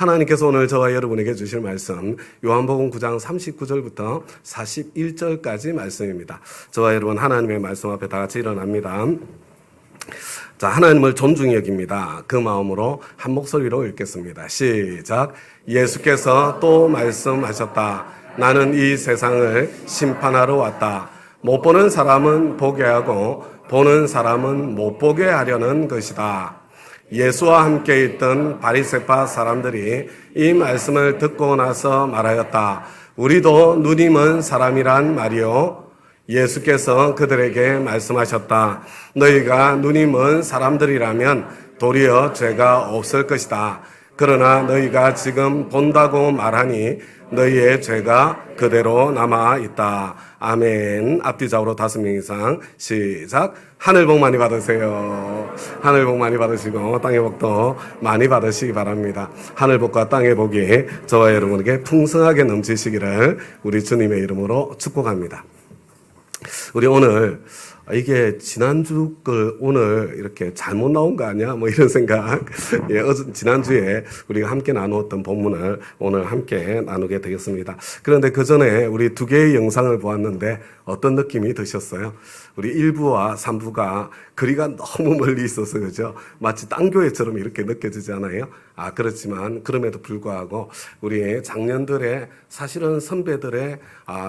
하나님께서 오늘 저와 여러분에게 주실 말씀 요한복음 9장 39절부터 41절까지 말씀입니다. 저와 여러분 하나님의 말씀 앞에 다 같이 일어납니다. 자, 하나님을 존중히 여깁니다. 그 마음으로 한 목소리로 읽겠습니다. 시작. 예수께서 또 말씀하셨다. 나는 이 세상을 심판하러 왔다. 못 보는 사람은 보게 하고 보는 사람은 못 보게 하려는 것이다. 예수와 함께 있던 바리새파 사람들이 이 말씀을 듣고 나서 말하였다. 우리도 눈이 먼 사람이란 말이요. 예수께서 그들에게 말씀하셨다. 너희가 눈이 먼 사람들이라면 도리어 죄가 없을 것이다. 그러나 너희가 지금 본다고 말하니 너희의 죄가 그대로 남아 있다. 아멘. 앞뒤 좌우로 5명 이상 시작. 하늘 복 많이 받으세요. 하늘 복 많이 받으시고 땅의 복도 많이 받으시기 바랍니다. 하늘 복과 땅의 복이 저와 여러분에게 풍성하게 넘치시기를 우리 주님의 이름으로 축복합니다. 우리 오늘 이게 지난주 걸 오늘 이렇게 잘못 나온 거 아니야? 뭐 이런 생각. 지난주에 우리가 함께 나누었던 본문을 오늘 함께 나누게 되겠습니다. 그런데 그 전에 우리 2개의 영상을 보았는데 어떤 느낌이 드셨어요? 우리 1부와 3부가 거리가 너무 멀리 있어서 그죠? 마치 딴 교회처럼 이렇게 느껴지지 않아요? 그렇지만 그럼에도 불구하고 우리 장년들의 사실은 선배들의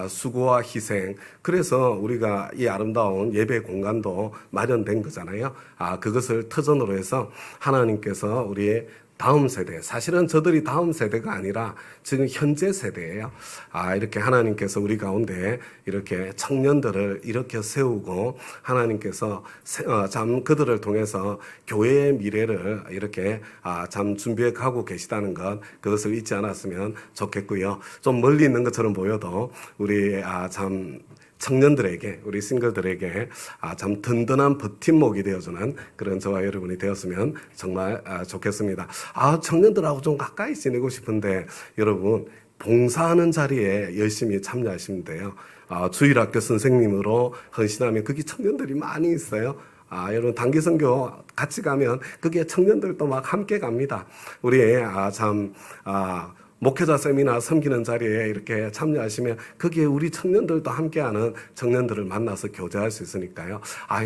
수고와 희생, 그래서 우리가 이 아름다운 예배 공간도 마련된 거잖아요. 그것을 터전으로 해서 하나님께서 우리의 다음 세대, 사실은 저들이 다음 세대가 아니라 지금 현재 세대예요. 이렇게 하나님께서 우리 가운데 이렇게 청년들을 이렇게 세우고 하나님께서 참 그들을 통해서 교회의 미래를 이렇게 참 준비해 가고 계시다는 것, 그것을 잊지 않았으면 좋겠고요. 좀 멀리 있는 것처럼 보여도 우리 참 청년들에게, 우리 싱글들에게 참 든든한 버팀목이 되어주는 그런 저와 여러분이 되었으면 정말 좋겠습니다. 청년들하고 좀 가까이 지내고 싶은데 여러분 봉사하는 자리에 열심히 참여하시면 돼요. 주일학교 선생님으로 헌신하면 거기 청년들이 많이 있어요. 여러분 단기 선교 같이 가면 거기에 청년들도 막 함께 갑니다. 우리 목회자 세미나 섬기는 자리에 이렇게 참여하시면 거기에 우리 청년들도 함께하는 청년들을 만나서 교제할 수 있으니까요.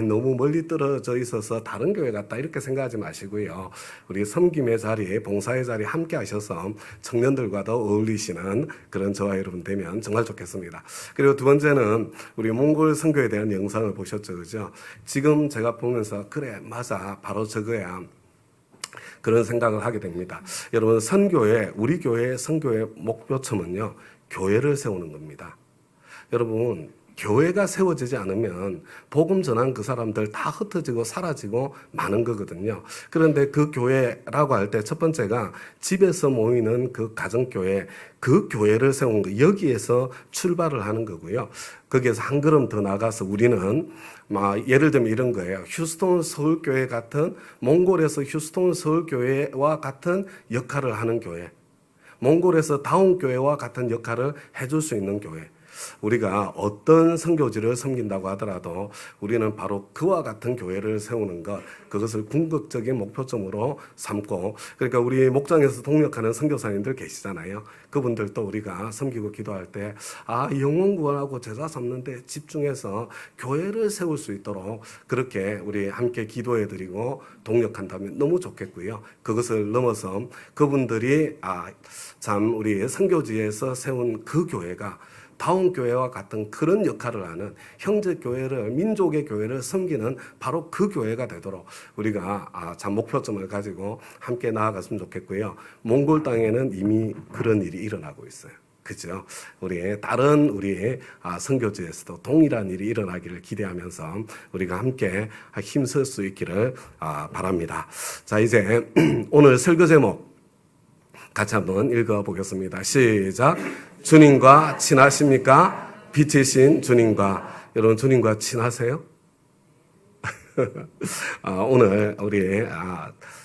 너무 멀리 떨어져 있어서 다른 교회 같다 이렇게 생각하지 마시고요. 우리 섬김의 자리, 봉사의 자리 함께 하셔서 청년들과도 어울리시는 그런 저와 여러분 되면 정말 좋겠습니다. 그리고 두 번째는 우리 몽골 선교에 대한 영상을 보셨죠, 그죠? 지금 제가 보면서 그래, 맞아, 바로 저거야. 그런 생각을 하게 됩니다. 여러분 선교회, 우리 교회의 선교의 목표점은요, 교회를 세우는 겁니다. 여러분 교회가 세워지지 않으면 복음 전한 그 사람들 다 흩어지고 사라지고 마는 거거든요. 그런데 그 교회라고 할 때 첫 번째가 집에서 모이는 그 가정교회, 그 교회를 세운 거, 여기에서 출발을 하는 거고요. 거기에서 한 걸음 더 나가서 우리는 예를 들면 이런 거예요. 휴스톤 서울교회 같은, 몽골에서 휴스톤 서울교회와 같은 역할을 하는 교회, 몽골에서 다운교회와 같은 역할을 해줄 수 있는 교회. 우리가 어떤 선교지를 섬긴다고 하더라도 우리는 바로 그와 같은 교회를 세우는 것, 그것을 궁극적인 목표점으로 삼고, 그러니까 우리 목장에서 동력하는 선교사님들 계시잖아요. 그분들도 우리가 섬기고 기도할 때 영혼 구원하고 제자 삼는데 집중해서 교회를 세울 수 있도록 그렇게 우리 함께 기도해드리고 동력한다면 너무 좋겠고요. 그것을 넘어서 그분들이 참 우리 선교지에서 세운 그 교회가 다운교회와 같은 그런 역할을 하는 형제교회를, 민족의 교회를 섬기는 바로 그 교회가 되도록 우리가 참 목표점을 가지고 함께 나아갔으면 좋겠고요. 몽골 땅에는 이미 그런 일이 일어나고 있어요. 그죠? 우리 다른 우리 선교지에서도 동일한 일이 일어나기를 기대하면서 우리가 함께 힘쓸 수 있기를 바랍니다. 자, 이제 오늘 설교 제목 같이 한번 읽어보겠습니다. 시작. 주님과 친하십니까? 빛이신 주님과. 여러분 주님과 친하세요? 오늘 우리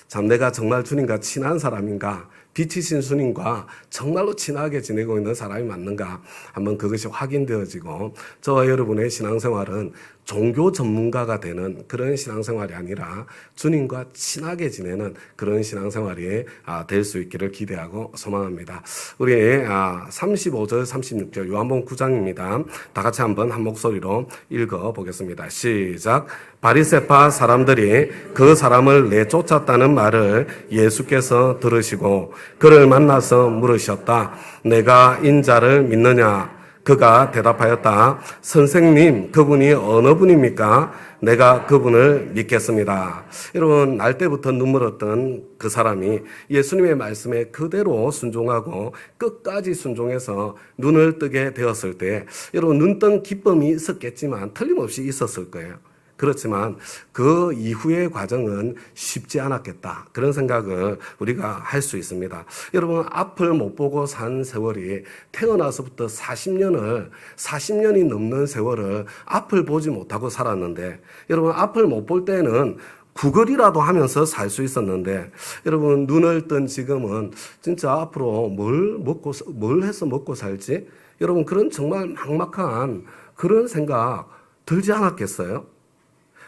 참 내가 정말 주님과 친한 사람인가, 빛이신 주님과 정말로 친하게 지내고 있는 사람이 맞는가 한번 그것이 확인되어지고 저와 여러분의 신앙생활은 종교 전문가가 되는 그런 신앙생활이 아니라 주님과 친하게 지내는 그런 신앙생활이 될 수 있기를 기대하고 소망합니다. 우리 35절 36절 요한복음 9장입니다. 다 같이 한번 한 목소리로 읽어보겠습니다. 시작. 바리새파 사람들이 그 사람을 내쫓았다는 말을 예수께서 들으시고 그를 만나서 물으셨다. 내가 인자를 믿느냐? 그가 대답하였다. 선생님, 그분이 어느 분입니까? 내가 그분을 믿겠습니다. 여러분, 날 때부터 눈물 흘렸던 그 사람이 예수님의 말씀에 그대로 순종하고 끝까지 순종해서 눈을 뜨게 되었을 때 여러분, 눈뜬 기쁨이 있었겠지만 틀림없이 있었을 거예요. 그렇지만 그 이후의 과정은 쉽지 않았겠다. 그런 생각을 우리가 할 수 있습니다. 여러분, 앞을 못 보고 산 세월이 태어나서부터 40년이 넘는 세월을 앞을 보지 못하고 살았는데 여러분, 앞을 못 볼 때는 구걸이라도 하면서 살 수 있었는데 여러분, 눈을 뜬 지금은 진짜 앞으로 뭘 해서 먹고 살지? 여러분, 그런 정말 막막한 그런 생각 들지 않았겠어요?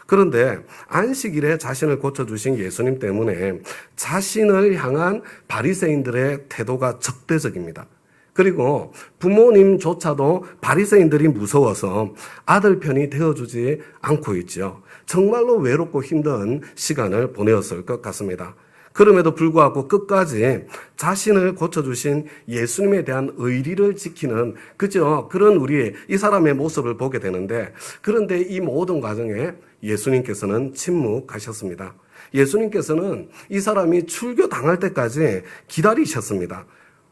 그런데 안식일에 자신을 고쳐주신 예수님 때문에 자신을 향한 바리새인들의 태도가 적대적입니다. 그리고 부모님조차도 바리새인들이 무서워서 아들 편이 되어주지 않고 있죠. 정말로 외롭고 힘든 시간을 보내었을 것 같습니다. 그럼에도 불구하고 끝까지 자신을 고쳐주신 예수님에 대한 의리를 지키는 그런 이 사람의 모습을 보게 되는데 그런데 이 모든 과정에 예수님께서는 침묵하셨습니다. 예수님께서는 이 사람이 출교당할 때까지 기다리셨습니다.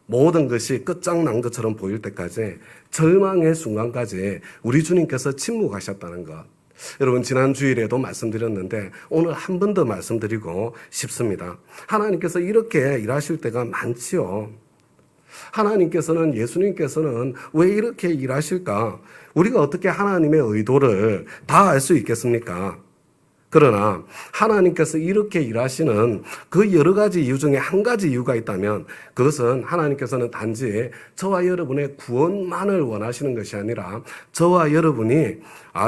모든 것이 끝장난 것처럼 보일 때까지 절망의 순간까지 우리 주님께서 침묵하셨다는 것. 여러분, 지난 주일에도 말씀드렸는데 오늘 한 번 더 말씀드리고 싶습니다. 하나님께서 이렇게 일하실 때가 많지요. 예수님께서는 왜 이렇게 일하실까? 우리가 어떻게 하나님의 의도를 다 알 수 있겠습니까? 그러나 하나님께서 이렇게 일하시는 그 여러 가지 이유 중에 한 가지 이유가 있다면 그것은 하나님께서는 단지 저와 여러분의 구원만을 원하시는 것이 아니라 저와 여러분이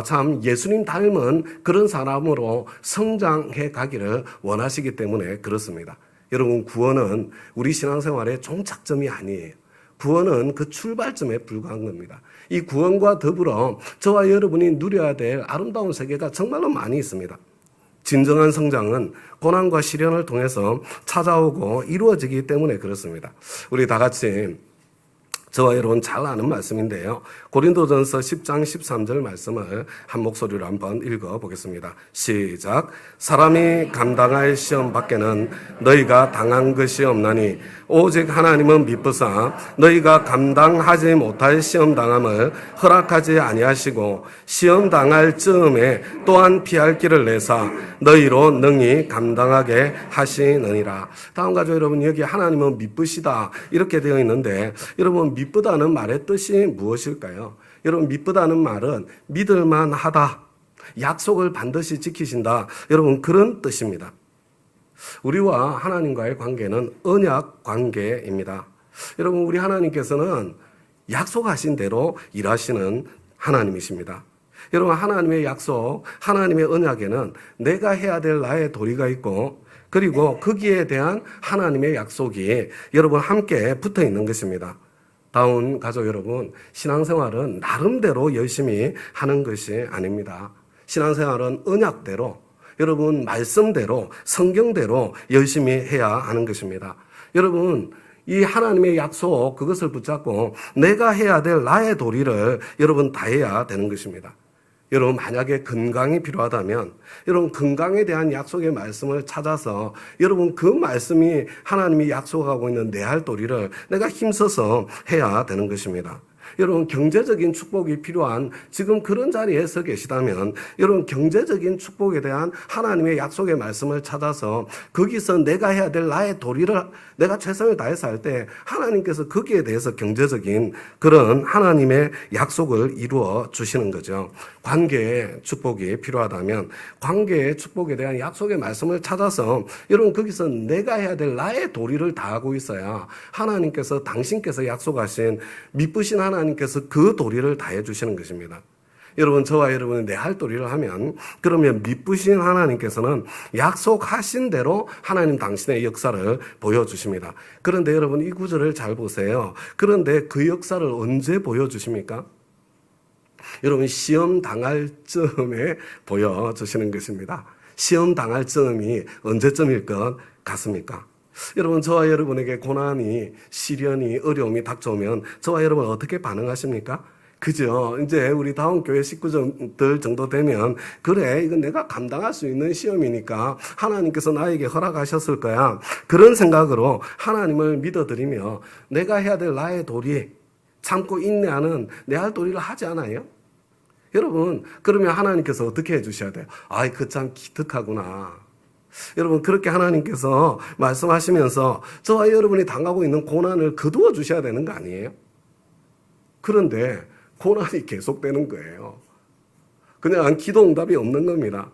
참 예수님 닮은 그런 사람으로 성장해 가기를 원하시기 때문에 그렇습니다. 여러분, 구원은 우리 신앙생활의 종착점이 아니에요. 구원은 그 출발점에 불과한 겁니다. 이 구원과 더불어 저와 여러분이 누려야 될 아름다운 세계가 정말로 많이 있습니다. 진정한 성장은 고난과 시련을 통해서 찾아오고 이루어지기 때문에 그렇습니다. 우리 다 같이 저와 여러분 잘 아는 말씀인데요. 고린도전서 10장 13절 말씀을 한 목소리로 한번 읽어보겠습니다. 시작. 사람이 감당할 시험 밖에는 너희가 당한 것이 없나니 오직 하나님은 미쁘사 너희가 감당하지 못할 시험 당함을 허락하지 아니하시고 시험 당할 즈음에 또한 피할 길을 내사 너희로 능히 감당하게 하시느니라. 다음과 같이 여러분, 여기 하나님은 미쁘시다 이렇게 되어 있는데 여러분, 미쁘다는 말의 뜻이 무엇일까요? 여러분, 미쁘다는 말은 믿을만하다, 약속을 반드시 지키신다, 여러분 그런 뜻입니다. 우리와 하나님과의 관계는 언약 관계입니다. 여러분, 우리 하나님께서는 약속하신 대로 일하시는 하나님이십니다. 여러분, 하나님의 약속, 하나님의 언약에는 내가 해야 될 나의 도리가 있고 그리고 거기에 대한 하나님의 약속이 여러분 함께 붙어 있는 것입니다. 다운 가족 여러분, 신앙생활은 나름대로 열심히 하는 것이 아닙니다. 신앙생활은 언약대로, 여러분 말씀대로, 성경대로 열심히 해야 하는 것입니다. 여러분, 이 하나님의 약속, 그것을 붙잡고 내가 해야 될 나의 도리를 여러분 다해야 되는 것입니다. 여러분, 만약에 건강이 필요하다면 여러분 건강에 대한 약속의 말씀을 찾아서 여러분 그 말씀이 하나님이 약속하고 있는 내 할 도리를 내가 힘써서 해야 되는 것입니다. 여러분 경제적인 축복이 필요한 지금 그런 자리에 서 계시다면 여러분 경제적인 축복에 대한 하나님의 약속의 말씀을 찾아서 거기서 내가 해야 될 나의 도리를 내가 최선을 다해서 할 때 하나님께서 거기에 대해서 경제적인 그런 하나님의 약속을 이루어 주시는 거죠. 관계의 축복이 필요하다면 관계의 축복에 대한 약속의 말씀을 찾아서 여러분 거기서 내가 해야 될 나의 도리를 다하고 있어야 하나님께서 당신께서 약속하신 미쁘신 하나님께서 그 도리를 다해 주시는 것입니다. 여러분 저와 여러분이 내 할 도리를 하면 그러면 미쁘신 하나님께서는 약속하신 대로 하나님 당신의 역사를 보여주십니다. 그런데 여러분 이 구절을 잘 보세요. 그런데 그 역사를 언제 보여주십니까? 여러분 시험 당할 즈음에 보여주시는 것입니다. 시험 당할 즈음이 언제쯤일 것 같습니까? 여러분 저와 여러분에게 고난이 시련이 어려움이 닥쳐오면 저와 여러분 어떻게 반응하십니까? 그죠? 이제 우리 다음 교회 식구들 정도 되면 그래 이건 내가 감당할 수 있는 시험이니까 하나님께서 나에게 허락하셨을 거야. 그런 생각으로 하나님을 믿어드리며 내가 해야 될 나의 도리 참고 인내하는 내 할 도리를 하지 않아요? 여러분 그러면 하나님께서 어떻게 해주셔야 돼요? 아이 그 참 기특하구나. 여러분 그렇게 하나님께서 말씀하시면서 저와 여러분이 당하고 있는 고난을 거두어 주셔야 되는 거 아니에요? 그런데 고난이 계속되는 거예요. 그냥 기도 응답이 없는 겁니다.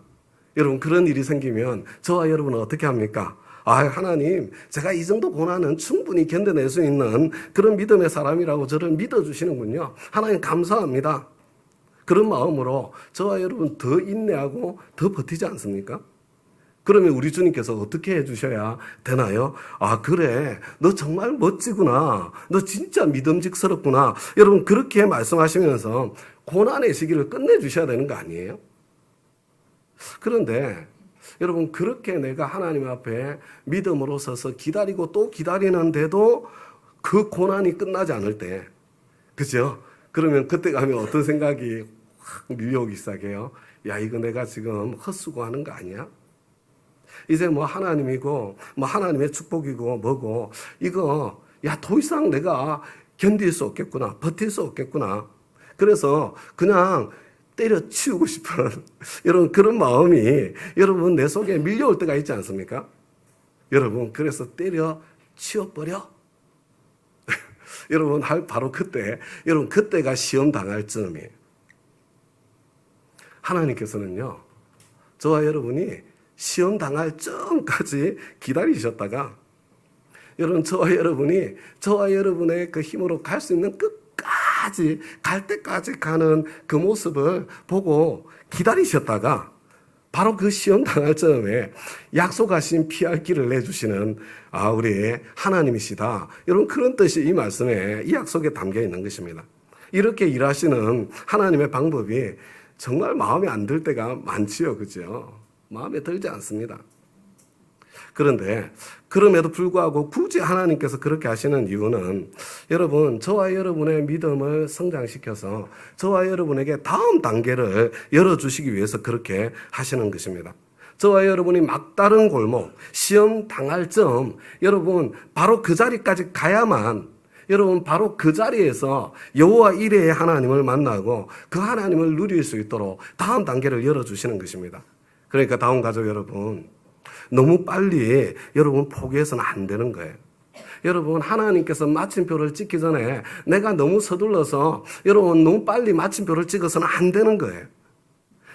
여러분 그런 일이 생기면 저와 여러분은 어떻게 합니까? 아 하나님 제가 이 정도 고난은 충분히 견뎌낼 수 있는 그런 믿음의 사람이라고 저를 믿어주시는군요. 하나님 감사합니다. 그런 마음으로 저와 여러분 더 인내하고 더 버티지 않습니까? 그러면 우리 주님께서 어떻게 해주셔야 되나요? 아 그래 너 정말 멋지구나. 너 진짜 믿음직스럽구나. 여러분 그렇게 말씀하시면서 고난의 시기를 끝내주셔야 되는 거 아니에요? 그런데 여러분 그렇게 내가 하나님 앞에 믿음으로 서서 기다리고 또 기다리는데도 그 고난이 끝나지 않을 때 그죠? 그러면 그때 가면 어떤 생각이 확 밀려오기 시작해요? 야 이거 내가 지금 헛수고하는 거 아니야? 이제 뭐 하나님이고 뭐 하나님의 축복이고 뭐고 이거 야 더 이상 내가 견딜 수 없겠구나. 버틸 수 없겠구나. 그래서 그냥 때려치우고 싶은 여러분 그런 마음이 여러분 내 속에 밀려올 때가 있지 않습니까? 여러분 그래서 때려치워버려. 여러분 바로 그때 여러분 그때가 시험 당할 즈음이에요. 하나님께서는요 저와 여러분이 시험 당할 쯤까지 기다리셨다가 여러분 저와 여러분의 그 힘으로 갈 수 있는 끝까지 갈 때까지 가는 그 모습을 보고 기다리셨다가 바로 그 시험 당할 쯤에 약속하신 피할 길을 내주시는 우리 하나님이시다. 여러분 그런 뜻이 이 말씀에 이 약속에 담겨 있는 것입니다. 이렇게 일하시는 하나님의 방법이 정말 마음에 안 들 때가 많지요. 그죠? 마음에 들지 않습니다. 그런데 그럼에도 불구하고 굳이 하나님께서 그렇게 하시는 이유는 여러분 저와 여러분의 믿음을 성장시켜서 저와 여러분에게 다음 단계를 열어주시기 위해서 그렇게 하시는 것입니다. 저와 여러분이 막다른 골목 시험 당할 점 여러분 바로 그 자리까지 가야만 여러분 바로 그 자리에서 여호와 이레의 하나님을 만나고 그 하나님을 누릴 수 있도록 다음 단계를 열어주시는 것입니다. 그러니까 다음 가족 여러분 너무 빨리 여러분 포기해서는 안 되는 거예요. 여러분 하나님께서 마침표를 찍기 전에 내가 너무 서둘러서 여러분 너무 빨리 마침표를 찍어서는 안 되는 거예요.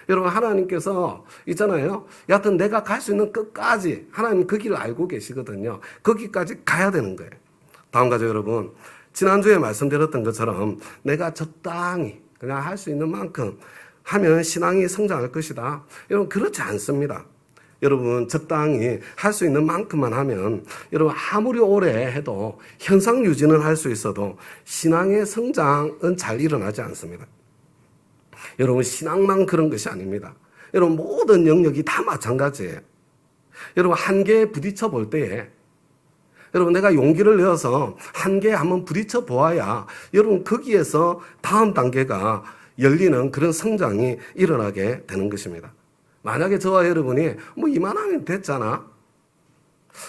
여러분 하나님께서 있잖아요. 여하튼 내가 갈 수 있는 끝까지 하나님 그 길을 알고 계시거든요. 거기까지 가야 되는 거예요. 다음 가족 여러분 지난주에 말씀드렸던 것처럼 내가 적당히 그냥 할 수 있는 만큼 하면 신앙이 성장할 것이다. 여러분 그렇지 않습니다. 여러분 적당히 할 수 있는 만큼만 하면 여러분 아무리 오래 해도 현상 유지는 할 수 있어도 신앙의 성장은 잘 일어나지 않습니다. 여러분 신앙만 그런 것이 아닙니다. 여러분 모든 영역이 다 마찬가지예요. 여러분 한계에 부딪혀 볼 때에 여러분 내가 용기를 내어서 한계에 한번 부딪혀 보아야 여러분 거기에서 다음 단계가 열리는 그런 성장이 일어나게 되는 것입니다. 만약에 저와 여러분이 뭐 이만하면 됐잖아.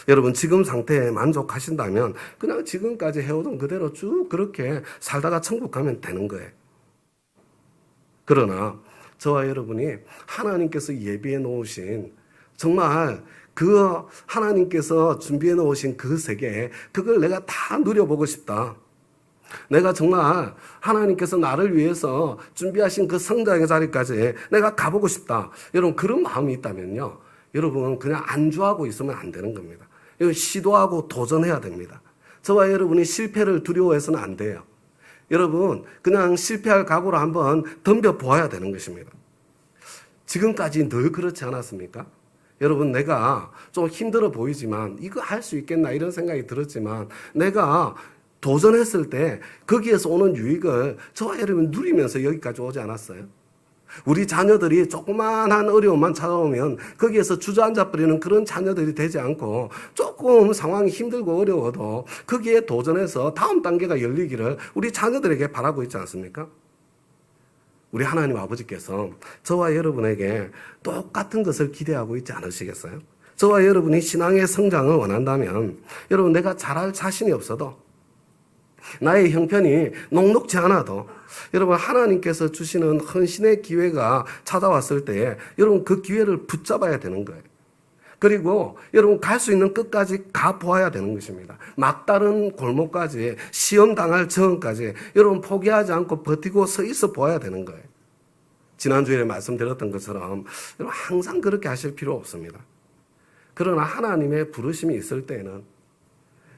여러분 지금 상태에 만족하신다면 그냥 지금까지 해오던 그대로 쭉 그렇게 살다가 천국 가면 되는 거예요. 그러나 저와 여러분이 하나님께서 예비해 놓으신 정말 그 하나님께서 준비해 놓으신 그 세계, 그걸 내가 다 누려보고 싶다. 내가 정말 하나님께서 나를 위해서 준비하신 그 성장의 자리까지 내가 가보고 싶다. 여러분 그런 마음이 있다면요, 여러분 그냥 안주하고 있으면 안 되는 겁니다. 시도하고 도전해야 됩니다. 저와 여러분이 실패를 두려워해서는 안 돼요. 여러분 그냥 실패할 각오로 한번 덤벼보아야 되는 것입니다. 지금까지 늘 그렇지 않았습니까? 여러분 내가 좀 힘들어 보이지만 이거 할 수 있겠나 이런 생각이 들었지만 내가 도전했을 때 거기에서 오는 유익을 저와 여러분 누리면서 여기까지 오지 않았어요? 우리 자녀들이 조그만한 어려움만 찾아오면 거기에서 주저앉아 버리는 그런 자녀들이 되지 않고 조금 상황이 힘들고 어려워도 거기에 도전해서 다음 단계가 열리기를 우리 자녀들에게 바라고 있지 않습니까? 우리 하나님 아버지께서 저와 여러분에게 똑같은 것을 기대하고 있지 않으시겠어요? 저와 여러분이 신앙의 성장을 원한다면 여러분 내가 잘할 자신이 없어도 나의 형편이 녹록지 않아도 여러분 하나님께서 주시는 헌신의 기회가 찾아왔을 때 여러분 그 기회를 붙잡아야 되는 거예요. 그리고 여러분 갈 수 있는 끝까지 가보아야 되는 것입니다. 막다른 골목까지 시험 당할 저항까지 여러분 포기하지 않고 버티고 서 있어 보아야 되는 거예요. 지난주에 말씀드렸던 것처럼 여러분 항상 그렇게 하실 필요 없습니다. 그러나 하나님의 부르심이 있을 때는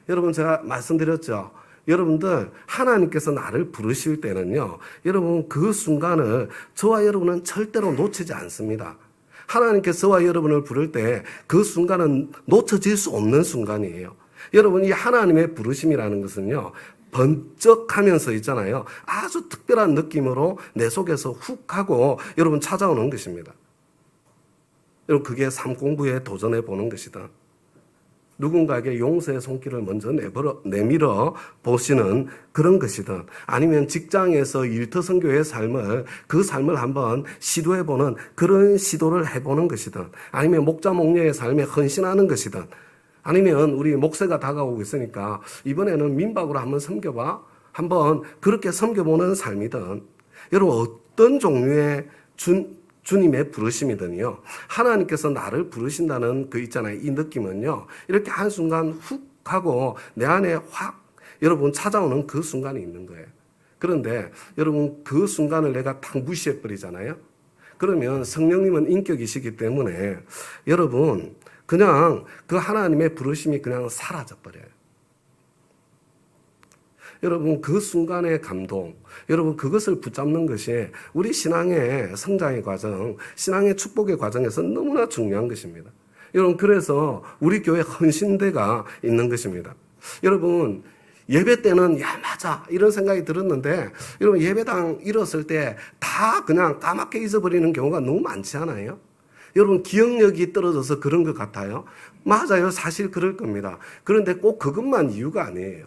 여러분 제가 말씀드렸죠. 여러분들 하나님께서 나를 부르실 때는요, 여러분 그 순간을 저와 여러분은 절대로 놓치지 않습니다. 하나님께서 저와 여러분을 부를 때 그 순간은 놓쳐질 수 없는 순간이에요. 여러분 이 하나님의 부르심이라는 것은요, 번쩍하면서 있잖아요, 아주 특별한 느낌으로 내 속에서 훅 하고 여러분 찾아오는 것입니다. 여러분 그게 삶 공부에 도전해 보는 것이다. 누군가에게 용서의 손길을 먼저 내밀어 보시는 그런 것이든 아니면 직장에서 일터선교의 삶을 그 삶을 한번 시도해보는 그런 시도를 해보는 것이든 아니면 목자 목녀의 삶에 헌신하는 것이든 아니면 우리 목세가 다가오고 있으니까 이번에는 민박으로 한번 섬겨봐, 한번 그렇게 섬겨보는 삶이든 여러분 어떤 종류의 주님의 부르심이더니요, 하나님께서 나를 부르신다는 그 있잖아요, 이 느낌은요 이렇게 한순간 훅 하고 내 안에 확 여러분 찾아오는 그 순간이 있는 거예요. 그런데 여러분 그 순간을 내가 딱 무시해 버리잖아요. 그러면 성령님은 인격이시기 때문에 여러분 그냥 그 하나님의 부르심이 그냥 사라져 버려요. 여러분 그 순간의 감동, 여러분 그것을 붙잡는 것이 우리 신앙의 성장의 과정, 신앙의 축복의 과정에서 너무나 중요한 것입니다. 여러분 그래서 우리 교회 헌신대가 있는 것입니다. 여러분 예배 때는 야 맞아 이런 생각이 들었는데 여러분 예배당 잃었을 때 다 그냥 까맣게 잊어버리는 경우가 너무 많지 않아요? 여러분 기억력이 떨어져서 그런 것 같아요? 맞아요, 사실 그럴 겁니다. 그런데 꼭 그것만 이유가 아니에요.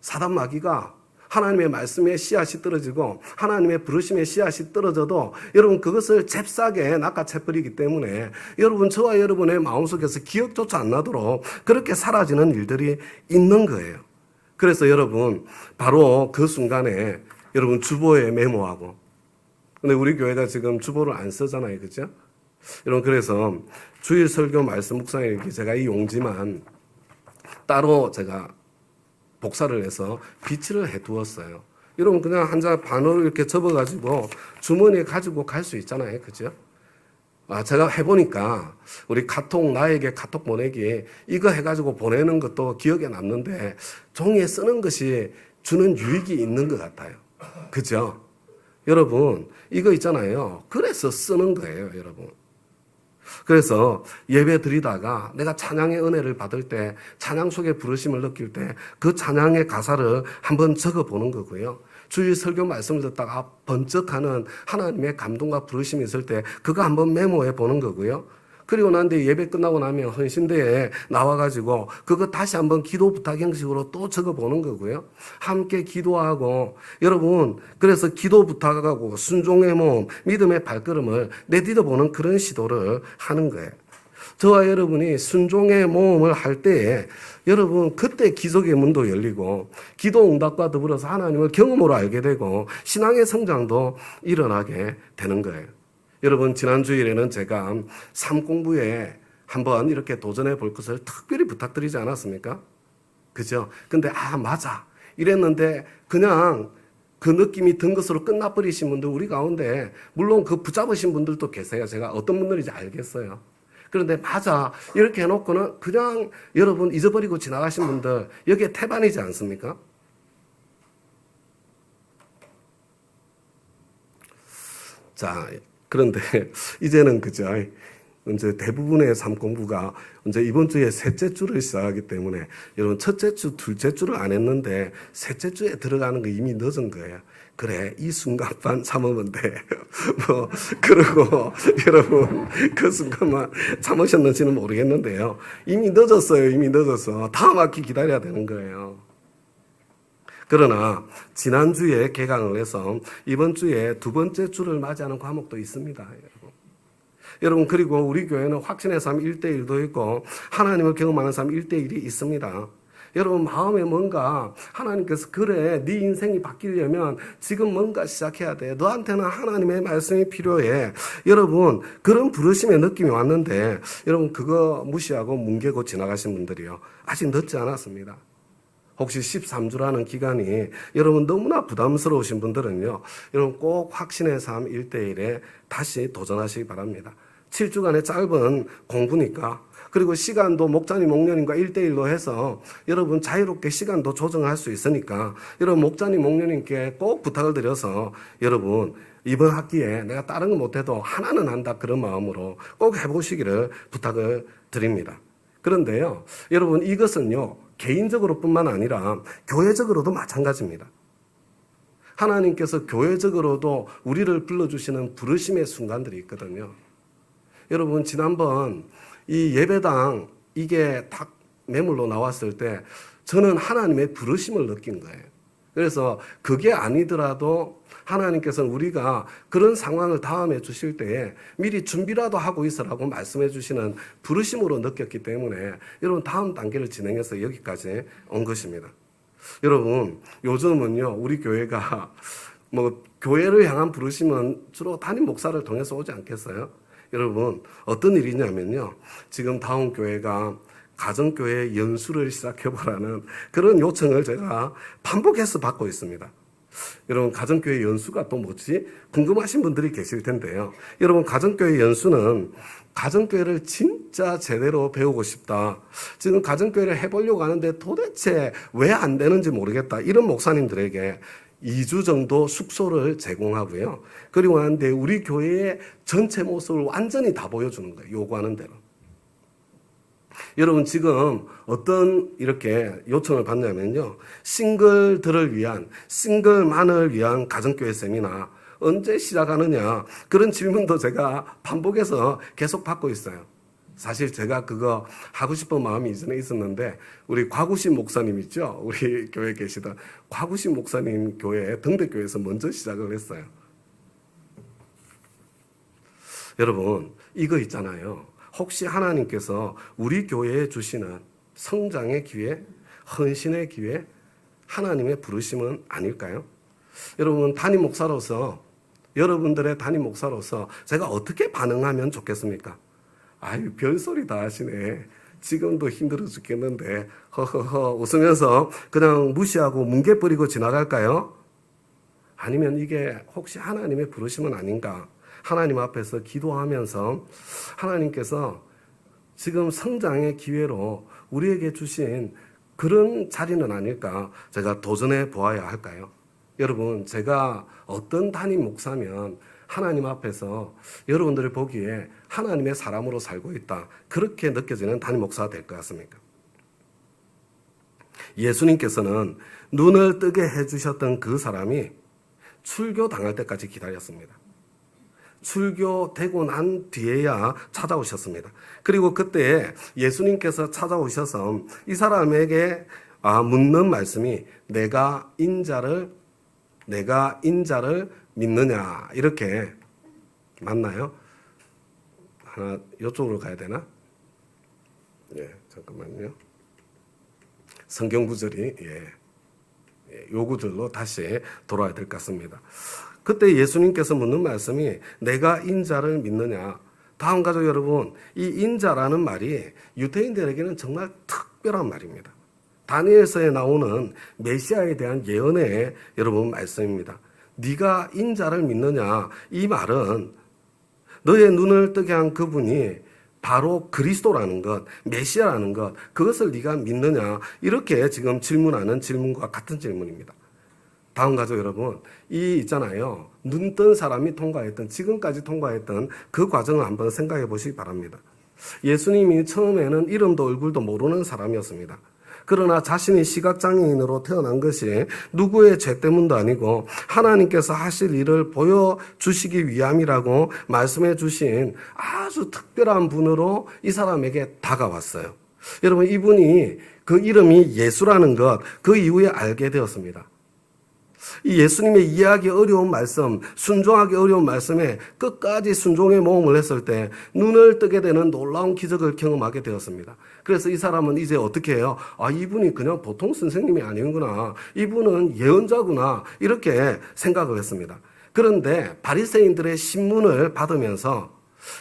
사단 마귀가 하나님의 말씀에 씨앗이 떨어지고 하나님의 부르심에 씨앗이 떨어져도 여러분 그것을 잽싸게 낚아채버리기 때문에 여러분 저와 여러분의 마음속에서 기억조차 안 나도록 그렇게 사라지는 일들이 있는 거예요. 그래서 여러분 바로 그 순간에 여러분 주보에 메모하고, 근데 우리 교회가 지금 주보를 안 쓰잖아요, 그죠? 여러분 그래서 주일 설교 말씀 묵상일기 제가 이 용지만 따로 제가 복사를 해서 비치를 해두었어요. 여러분 그냥 한 장 반으로 이렇게 접어가지고 주머니에 가지고 갈 수 있잖아요, 그죠? 제가 해보니까 우리 나에게 카톡 보내기 이거 해가지고 보내는 것도 기억에 남는데 종이에 쓰는 것이 주는 유익이 있는 것 같아요, 그죠? 여러분 이거 있잖아요, 그래서 쓰는 거예요, 여러분. 그래서 예배 드리다가 내가 찬양의 은혜를 받을 때, 찬양 속에 부르심을 느낄 때 그 찬양의 가사를 한번 적어보는 거고요. 주일 설교 말씀을 듣다가 번쩍하는 하나님의 감동과 부르심이 있을 때 그거 한번 메모해 보는 거고요. 그리고 난 뒤에 예배 끝나고 나면 헌신대에 나와가지고 그거 다시 한번 기도 부탁 형식으로 또 적어보는 거고요. 함께 기도하고 여러분 그래서 기도 부탁하고 순종의 몸, 믿음의 발걸음을 내딛어보는 그런 시도를 하는 거예요. 저와 여러분이 순종의 모험을 할 때에 여러분 그때 기적의 문도 열리고 기도 응답과 더불어서 하나님을 경험으로 알게 되고 신앙의 성장도 일어나게 되는 거예요. 여러분 지난 주일에는 제가 삶 공부에 한번 이렇게 도전해 볼 것을 특별히 부탁드리지 않았습니까? 그죠? 근데 맞아 이랬는데 그냥 그 느낌이 든 것으로 끝나버리신 분들 우리 가운데 물론 그 붙잡으신 분들도 계세요. 제가 어떤 분들인지 알겠어요. 그런데 맞아 이렇게 해놓고는 그냥 여러분 잊어버리고 지나가신 분들 여기에 태반이지 않습니까? 자 그런데 이제는 그죠? 이제 대부분의 삶 공부가 이제 이번 주에 셋째 주를 시작하기 때문에 여러분 첫째 주, 둘째 주를 안 했는데 셋째 주에 들어가는 거 이미 늦은 거예요. 그래 이 순간만 참으면 돼. 그러고 여러분 그 순간만 참으셨는지는 모르겠는데요. 이미 늦었어요. 이미 늦었어. 다음 학기 기다려야 되는 거예요. 그러나 지난주에 개강을 해서 이번 주에 두 번째 주를 맞이하는 과목도 있습니다. 여러분 그리고 우리 교회는 확신의 삶 1대1도 있고 하나님을 경험하는 삶 1대1이 있습니다. 여러분 마음에 뭔가 하나님께서 그래 네 인생이 바뀌려면 지금 뭔가 시작해야 돼. 너한테는 하나님의 말씀이 필요해. 여러분 그런 부르심의 느낌이 왔는데 여러분 그거 무시하고 뭉개고 지나가신 분들이요. 아직 늦지 않았습니다. 혹시 13주라는 기간이 여러분 너무나 부담스러우신 분들은요. 여러분 꼭 확신의 삶 1대1에 다시 도전하시기 바랍니다. 7주간의 짧은 공부니까 그리고 시간도 목자님, 목녀님과 1대1로 해서 여러분 자유롭게 시간도 조정할 수 있으니까 여러분 목자님, 목녀님께 꼭 부탁을 드려서 여러분 이번 학기에 내가 다른 거 못해도 하나는 한다 그런 마음으로 꼭 해보시기를 부탁을 드립니다. 그런데요, 여러분 이것은요 개인적으로 뿐만 아니라 교회적으로도 마찬가지입니다. 하나님께서 교회적으로도 우리를 불러주시는 부르심의 순간들이 있거든요. 여러분 지난번 이 예배당 이게 딱 매물로 나왔을 때 저는 하나님의 부르심을 느낀 거예요. 그래서 그게 아니더라도 하나님께서는 우리가 그런 상황을 다음에 주실 때에 미리 준비라도 하고 있으라고 말씀해 주시는 부르심으로 느꼈기 때문에 여러분 다음 단계를 진행해서 여기까지 온 것입니다. 여러분 요즘은요 우리 교회가 교회를 향한 부르심은 주로 담임 목사를 통해서 오지 않겠어요? 여러분 어떤 일이냐면요 지금 다음 교회가 가정교회 연수를 시작해보라는 그런 요청을 제가 반복해서 받고 있습니다. 여러분 가정교회 연수가 또 뭐지? 궁금하신 분들이 계실 텐데요. 여러분 가정교회 연수는 가정교회를 진짜 제대로 배우고 싶다. 지금 가정교회를 해보려고 하는데 도대체 왜 안 되는지 모르겠다. 이런 목사님들에게 2주 정도 숙소를 제공하고요. 그리고 하는데 우리 교회의 전체 모습을 완전히 다 보여주는 거예요. 요구하는 대로. 여러분 지금 어떤 이렇게 요청을 받냐면요. 싱글들을 위한 싱글만을 위한 가정교회 세미나 언제 시작하느냐 그런 질문도 제가 반복해서 계속 받고 있어요. 사실 제가 그거 하고 싶은 마음이 이전에 있었는데 우리 곽우신 목사님 있죠? 우리 교회에 계시던 곽우신 목사님 교회 등대교회에서 먼저 시작을 했어요. 여러분 이거 있잖아요. 혹시 하나님께서 우리 교회에 주시는 성장의 기회, 헌신의 기회, 하나님의 부르심은 아닐까요? 여러분 담임 목사로서 여러분들의 담임 목사로서 제가 어떻게 반응하면 좋겠습니까? 아유 별소리 다 하시네. 지금도 힘들어 죽겠는데 허허허 웃으면서 그냥 무시하고 뭉개버리고 지나갈까요? 아니면 이게 혹시 하나님의 부르심은 아닌가? 하나님 앞에서 기도하면서 하나님께서 지금 성장의 기회로 우리에게 주신 그런 자리는 아닐까? 제가 도전해 보아야 할까요? 여러분 제가 어떤 담임 목사면 하나님 앞에서 여러분들이 보기에 하나님의 사람으로 살고 있다. 그렇게 느껴지는 담임 목사가 될 것 같습니까? 예수님께서는 눈을 뜨게 해주셨던 그 사람이 출교당할 때까지 기다렸습니다. 출교되고 난 뒤에야 찾아오셨습니다. 그리고 그때 예수님께서 찾아오셔서 이 사람에게 묻는 말씀이 내가 인자를 믿느냐 이렇게 맞나요? 하나 이쪽으로 가야 되나? 잠깐만요. 성경 구절이 요 구절로 다시 돌아야 될 것 같습니다. 그때 예수님께서 묻는 말씀이 내가 인자를 믿느냐. 다음 가족 여러분, 이 인자라는 말이 유대인들에게는 정말 특별한 말입니다. 다니엘서에 나오는 메시아에 대한 예언의 여러분 말씀입니다. 네가 인자를 믿느냐. 이 말은 너의 눈을 뜨게 한 그분이 바로 그리스도라는 것, 메시아라는 것, 그것을 네가 믿느냐. 이렇게 지금 질문하는 질문과 같은 질문입니다. 다음 가족 여러분, 있잖아요. 눈 뜬 사람이 지금까지 통과했던 그 과정을 한번 생각해 보시기 바랍니다. 예수님이 처음에는 이름도 얼굴도 모르는 사람이었습니다. 그러나 자신이 시각장애인으로 태어난 것이 누구의 죄 때문도 아니고 하나님께서 하실 일을 보여주시기 위함이라고 말씀해 주신 아주 특별한 분으로 이 사람에게 다가왔어요. 여러분, 이분이 그 이름이 예수라는 것, 그 이후에 알게 되었습니다. 이 예수님의 이해하기 어려운 말씀, 순종하기 어려운 말씀에 끝까지 순종의 모험을 했을 때 눈을 뜨게 되는 놀라운 기적을 경험하게 되었습니다. 그래서 이 사람은 이제 어떻게 해요? 이분이 그냥 보통 선생님이 아니구나. 이분은 예언자구나. 이렇게 생각을 했습니다. 그런데 바리새인들의 신문을 받으면서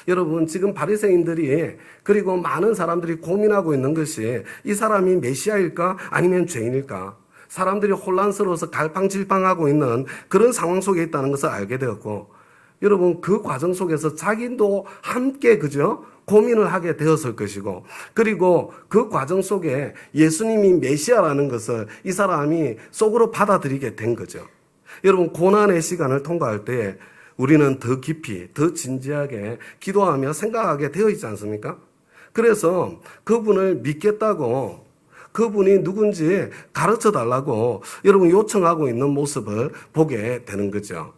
여러분, 지금 바리새인들이 그리고 많은 사람들이 고민하고 있는 것이 이 사람이 메시아일까 아니면 죄인일까? 사람들이 혼란스러워서 갈팡질팡하고 있는 그런 상황 속에 있다는 것을 알게 되었고, 여러분, 그 과정 속에서 자기도 함께 고민을 하게 되었을 것이고, 그리고 그 과정 속에 예수님이 메시아라는 것을 이 사람이 속으로 받아들이게 된 거죠. 여러분, 고난의 시간을 통과할 때 우리는 더 깊이, 더 진지하게 기도하며 생각하게 되어 있지 않습니까? 그래서 그분을 믿겠다고, 그분이 누군지 가르쳐 달라고 여러분 요청하고 있는 모습을 보게 되는 거죠.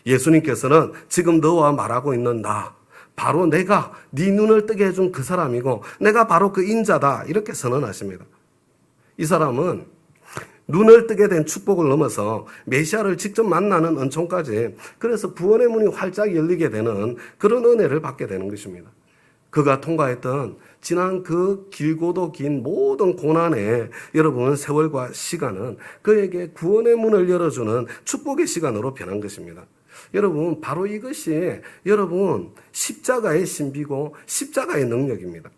예수님께서는 지금 너와 말하고 있는 나, 바로 내가 네 눈을 뜨게 해준 그 사람이고 내가 바로 그 인자다, 이렇게 선언하십니다. 이 사람은 눈을 뜨게 된 축복을 넘어서 메시아를 직접 만나는 은총까지, 그래서 구원의 문이 활짝 열리게 되는 그런 은혜를 받게 되는 것입니다. 그가 통과했던 지난 그 길고도 긴 모든 고난의 여러분 세월과 시간은 그에게 구원의 문을 열어주는 축복의 시간으로 변한 것입니다. 여러분, 바로 이것이 여러분 십자가의 신비고 십자가의 능력입니다.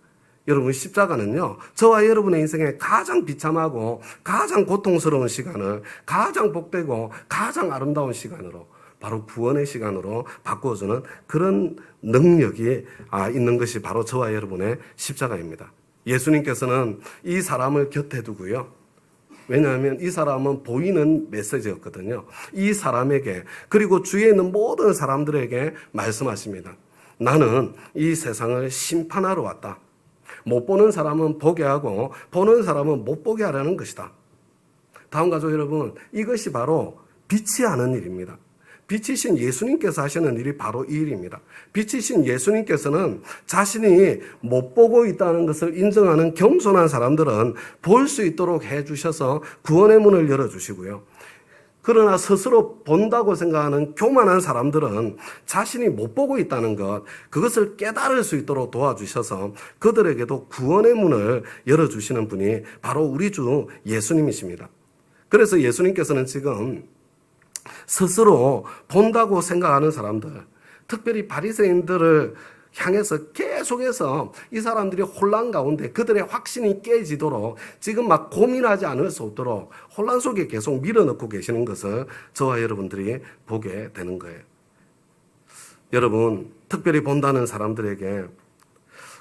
여러분, 십자가는요, 저와 여러분의 인생에 가장 비참하고 가장 고통스러운 시간을 가장 복되고 가장 아름다운 시간으로, 바로 구원의 시간으로 바꿔주는 그런 능력이 있는 것이 바로 저와 여러분의 십자가입니다. 예수님께서는 이 사람을 곁에 두고요. 왜냐하면 이 사람은 보이는 메시지였거든요. 이 사람에게, 그리고 주위에 있는 모든 사람들에게 말씀하십니다. 나는 이 세상을 심판하러 왔다. 못 보는 사람은 보게 하고 보는 사람은 못 보게 하라는 것이다. 다음 가족 여러분, 이것이 바로 빛이 하는 일입니다. 빛이신 예수님께서 하시는 일이 바로 이 일입니다. 빛이신 예수님께서는 자신이 못 보고 있다는 것을 인정하는 겸손한 사람들은 볼 수 있도록 해주셔서 구원의 문을 열어주시고요. 그러나 스스로 본다고 생각하는 교만한 사람들은 자신이 못 보고 있다는 것, 그것을 깨달을 수 있도록 도와주셔서 그들에게도 구원의 문을 열어주시는 분이 바로 우리 주 예수님이십니다. 그래서 예수님께서는 지금 스스로 본다고 생각하는 사람들, 특별히 바리새인들을 향해서 계속해서 이 사람들이 혼란 가운데 그들의 확신이 깨지도록 지금 막 고민하지 않을 수 없도록 혼란 속에 계속 밀어넣고 계시는 것을 저와 여러분들이 보게 되는 거예요. 여러분, 특별히 본다는 사람들에게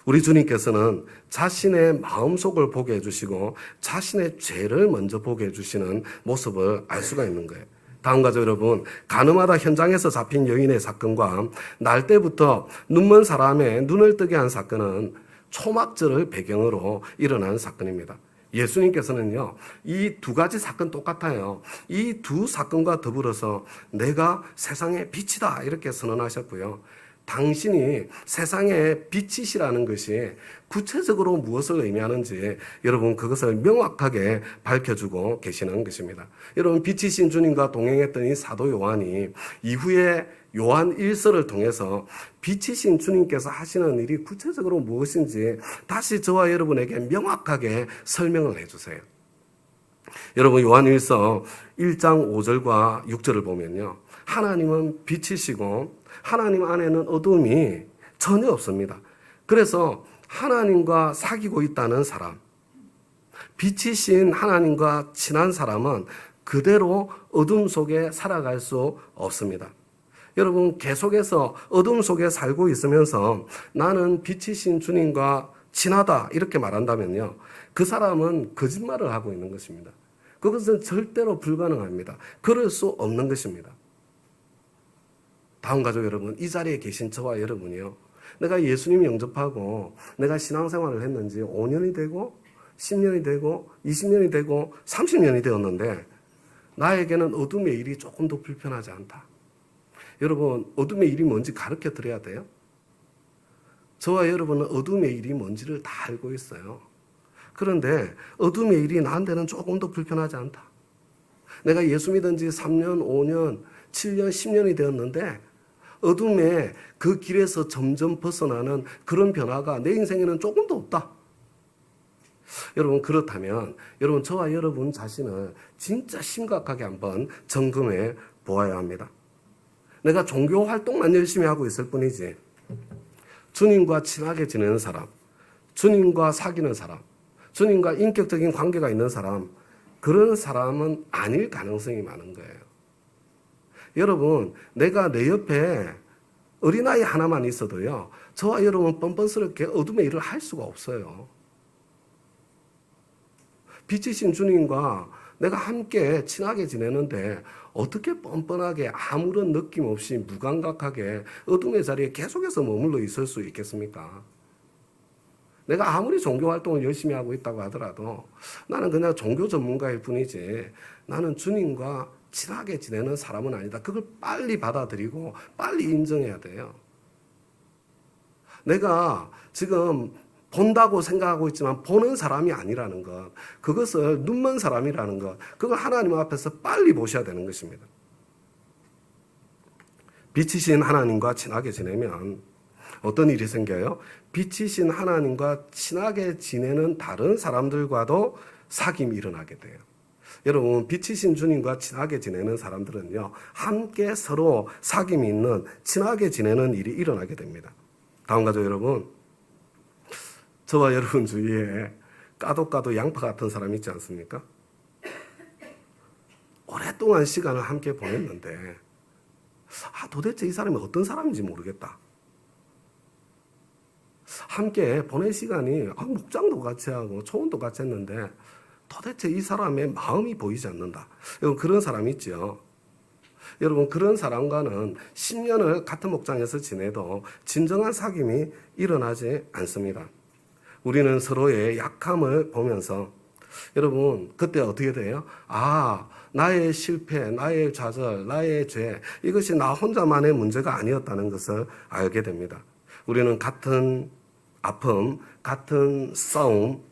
우리 주님께서는 자신의 마음속을 보게 해주시고 자신의 죄를 먼저 보게 해주시는 모습을 알 수가 있는 거예요. 다음 가족 여러분, 가늠하다 현장에서 잡힌 여인의 사건과 날 때부터 눈먼 사람의 눈을 뜨게 한 사건은 초막절을 배경으로 일어난 사건입니다. 예수님께서는요, 이 두 가지 사건 똑같아요. 이 두 사건과 더불어서 내가 세상의 빛이다, 이렇게 선언하셨고요. 당신이 세상의 빛이시라는 것이 구체적으로 무엇을 의미하는지 여러분 그것을 명확하게 밝혀주고 계시는 것입니다. 여러분 빛이신 주님과 동행했던 이 사도 요한이 이후에 요한 1서를 통해서 빛이신 주님께서 하시는 일이 구체적으로 무엇인지 다시 저와 여러분에게 명확하게 설명을 해주세요. 여러분 요한 1서 1장 5절과 6절을 보면요. 하나님은 빛이시고 하나님 안에는 어둠이 전혀 없습니다. 그래서 하나님과 사귀고 있다는 사람, 빛이신 하나님과 친한 사람은 그대로 어둠 속에 살아갈 수 없습니다. 여러분 계속해서 어둠 속에 살고 있으면서 나는 빛이신 주님과 친하다 이렇게 말한다면요. 그 사람은 거짓말을 하고 있는 것입니다. 그것은 절대로 불가능합니다. 그럴 수 없는 것입니다. 다음 가족 여러분, 이 자리에 계신 저와 여러분이요. 내가 예수님 영접하고 내가 신앙생활을 했는지 5년이 되고 10년이 되고 20년이 되고 30년이 되었는데 나에게는 어둠의 일이 조금 더 불편하지 않다. 여러분 어둠의 일이 뭔지 가르쳐 드려야 돼요? 저와 여러분은 어둠의 일이 뭔지를 다 알고 있어요. 그런데 어둠의 일이 나한테는 조금 더 불편하지 않다. 내가 예수 믿은 지 3년, 5년, 7년, 10년이 되었는데 어둠의 그 길에서 점점 벗어나는 그런 변화가 내 인생에는 조금 도 없다. 여러분 그렇다면 여러분 저와 여러분 자신을 진짜 심각하게 한번 점검해 보아야 합니다. 내가 종교 활동만 열심히 하고 있을 뿐이지 주님과 친하게 지내는 사람, 주님과 사귀는 사람, 주님과 인격적인 관계가 있는 사람, 그런 사람은 아닐 가능성이 많은 거예요. 여러분 내가 내 옆에 어린아이 하나만 있어도요 저와 여러분 뻔뻔스럽게 어둠의 일을 할 수가 없어요. 빛이신 주님과 내가 함께 친하게 지내는데 어떻게 뻔뻔하게 아무런 느낌 없이 무감각하게 어둠의 자리에 계속해서 머물러 있을 수 있겠습니까? 내가 아무리 종교활동을 열심히 하고 있다고 하더라도 나는 그냥 종교 전문가일 뿐이지 나는 주님과 친하게 지내는 사람은 아니다. 그걸 빨리 받아들이고 빨리 인정해야 돼요. 내가 지금 본다고 생각하고 있지만 보는 사람이 아니라는 것, 그것을 눈먼 사람이라는 것, 그걸 하나님 앞에서 빨리 보셔야 되는 것입니다. 빛이신 하나님과 친하게 지내면 어떤 일이 생겨요? 빛이신 하나님과 친하게 지내는 다른 사람들과도 사귐이 일어나게 돼요. 여러분 빛이신 주님과 친하게 지내는 사람들은요 함께 서로 사귐이 있는 친하게 지내는 일이 일어나게 됩니다. 다음 가족 여러분, 저와 여러분 주위에 까도 양파 같은 사람 있지 않습니까? 오랫동안 시간을 함께 보냈는데 도대체 이 사람이 어떤 사람인지 모르겠다. 함께 보낸 시간이 목장도 같이 하고 초원도 같이 했는데 도대체 이 사람의 마음이 보이지 않는다. 여러분 그런 사람이 있죠. 여러분 그런 사람과는 10년을 같은 목장에서 지내도 진정한 사귐이 일어나지 않습니다. 우리는 서로의 약함을 보면서 여러분 그때 어떻게 돼요? 나의 실패, 나의 좌절, 나의 죄 이것이 나 혼자만의 문제가 아니었다는 것을 알게 됩니다. 우리는 같은 아픔, 같은 싸움,